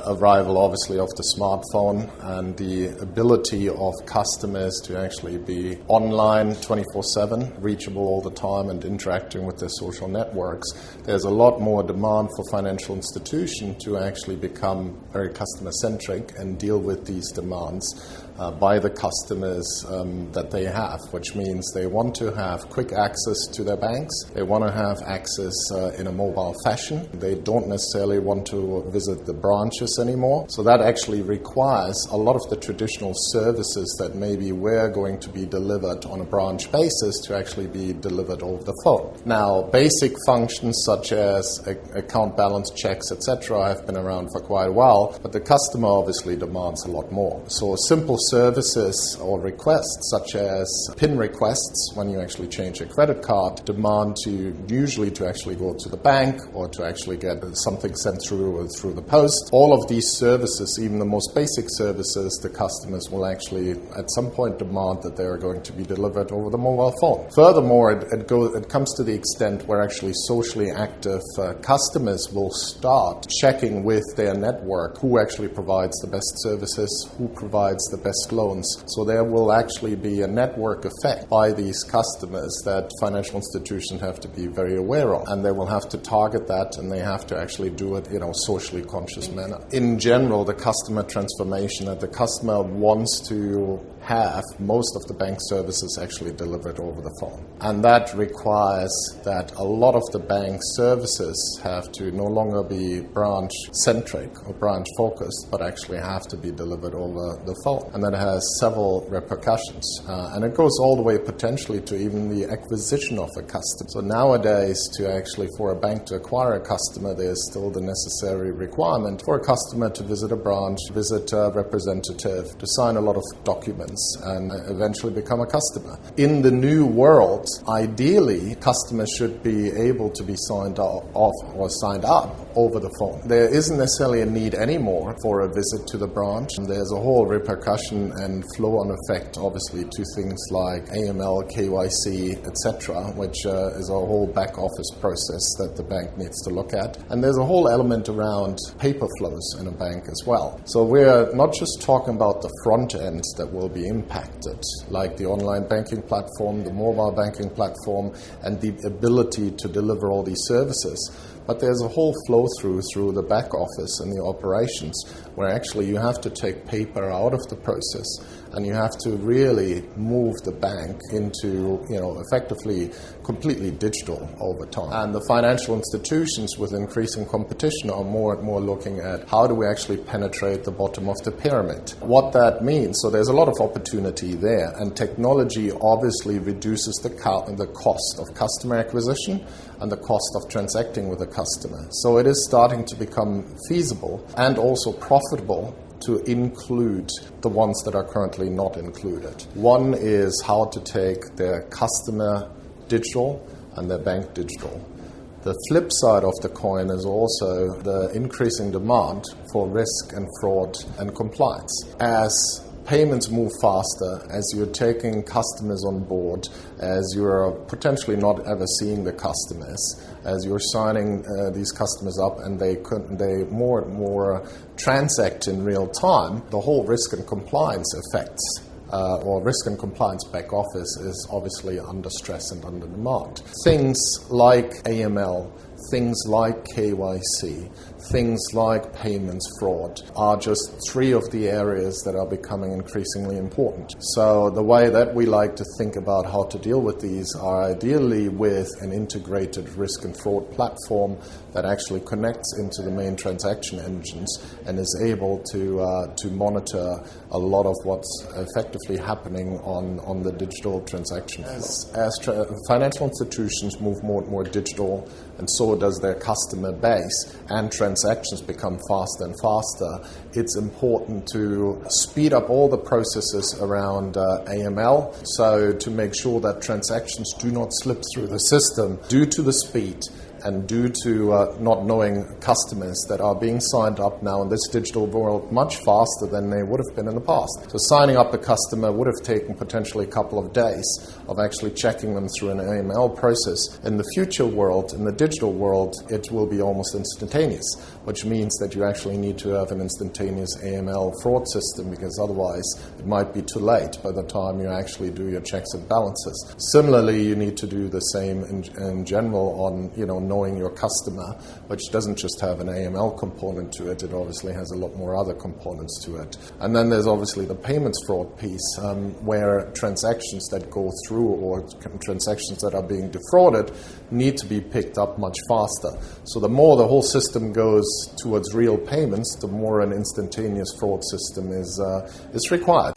arrival, obviously, of the smartphone and the ability of customers to actually be online 24/7, reachable all the time and interacting with their social networks, there's a lot more demand for financial institutions to actually become very customer-centric and deal with these demands by the customers that they have, which means they want to have quick access to their banks. They want to have access in a mobile fashion. They don't necessarily want to visit the branches anymore. So that actually requires a lot of the traditional services that maybe were going to be delivered on a branch basis to actually be delivered over the phone. Now, basic functions such as account balance checks, etc., have been around for quite a while, but the customer obviously demands a lot more. So simple services or requests such as PIN requests when you actually change a credit card demand usually to actually go to the bank or to actually get something sent through the post. All of these services, even the most basic services, the customers will actually at some point demand that they are going to be delivered over the mobile phone. Furthermore, it comes to the extent where actually socially active customers will start checking with their network who actually provides the best services, who provides the best loans. So there will actually be a network effect by these customers that financial institutions have to be very aware of. And they will have to target that, and they have to actually do it in a socially conscious manner. In general, the customer transformation that the customer wants to have most of the bank services actually delivered over the phone. And that requires that a lot of the bank services have to no longer be branch-centric or branch-focused, but actually have to be delivered over the phone. And that has several repercussions. And it goes all the way potentially to even the acquisition of a customer. So nowadays, for a bank to acquire a customer, there's still the necessary requirement for a customer to visit a branch, visit a representative, to sign a lot of documents, and eventually become a customer. In the new world, ideally, customers should be able to be signed off or signed up over the phone. There isn't necessarily a need anymore for a visit to the branch. There's a whole repercussion and flow-on effect, obviously, to things like AML, KYC, etc., which is a whole back-office process that the bank needs to look at. And there's a whole element around paper flows in a bank as well. So we're not just talking about the front end that will be impacted, like the online banking platform, the mobile banking platform, and the ability to deliver all these services. But there's a whole flow-through the back office and the operations where actually you have to take paper out of the process and you have to really move the bank into, effectively completely digital over time. And the financial institutions with increasing competition are more and more looking at how do we actually penetrate the bottom of the pyramid. What that means, so there's a lot of opportunity there, and technology obviously reduces the cost of customer acquisition and the cost of transacting with a customer. So it is starting to become feasible and also profitable to include the ones that are currently not included. One is how to take their customer digital and their bank digital. The flip side of the coin is also the increasing demand for risk and fraud and compliance. As payments move faster, as you're taking customers on board, as you're potentially not ever seeing the customers, as you're signing these customers up and they more and more transact in real time, the whole risk and compliance effects or risk and compliance back office is obviously under stress and under demand. Things like AML, things like KYC, things like payments fraud are just three of the areas that are becoming increasingly important. So the way that we like to think about how to deal with these are ideally with an integrated risk and fraud platform that actually connects into the main transaction engines and is able to monitor a lot of what's effectively happening on the digital transaction flow. As financial institutions move more and more digital, and so does their customer base, and transactions become faster and faster, it's important to speed up all the processes around AML, so to make sure that transactions do not slip through the system due to the speed And due to not knowing customers that are being signed up now in this digital world much faster than they would have been in the past. So signing up a customer would have taken potentially a couple of days of actually checking them through an AML process. In the future world, in the digital world, it will be almost instantaneous, which means that you actually need to have an instantaneous AML fraud system, because otherwise it might be too late by the time you actually do your checks and balances. Similarly, you need to do the same in general on knowing your customer, which doesn't just have an AML component to it. It obviously has a lot more other components to it. And then there's obviously the payments fraud piece, where transactions that go through or transactions that are being defrauded need to be picked up much faster. So the more the whole system goes towards real payments, the more an instantaneous fraud system is required.